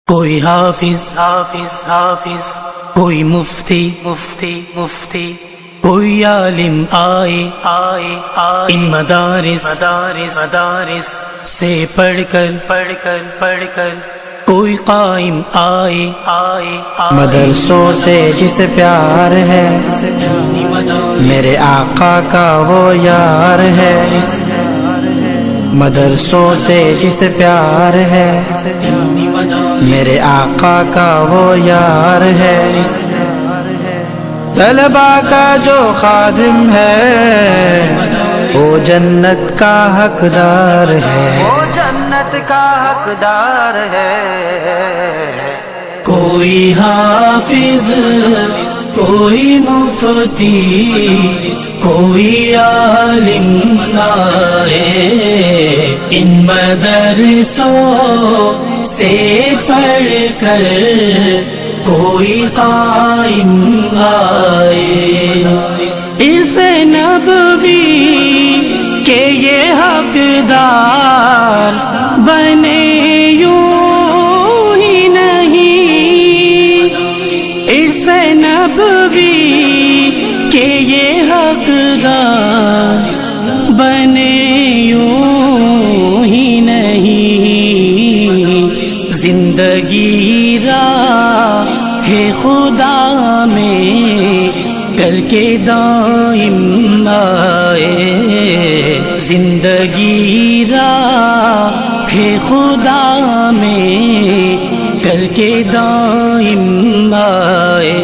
کوئی حافظ حافظ حافظ، کوئی مفتی مفتی مفتی، کوئی عالم آئے آئے آئے، ان مدارس مدارس مدارس سے پڑھ کر کوئی قائم آئے آئے آئے۔ مدرسوں سے جسے پیار ہے میرے آقا کا وہ یار ہے، مدرسوں سے جسے پیار ہے میرے آقا کا وہ یار ہے، طلبا کا جو خادم ہے وہ جنت کا حقدار ہے، وہ جنت کا حقدار ہے۔ کوئی حافظ کوئی مفتی کوئی عالم آئے، ان مدرسوں سے پڑھ کر کوئی قائم آئے، عرص نبوی کے یہ حقدار بنے یوں ہی نہیں، عرص نبوی کے یہ حقدار بنے یوں ہی نہیں، زندگی راہ خدا میں کر کے دائم آئے، زندگی راہ خدا میں کر کے دائم آئے۔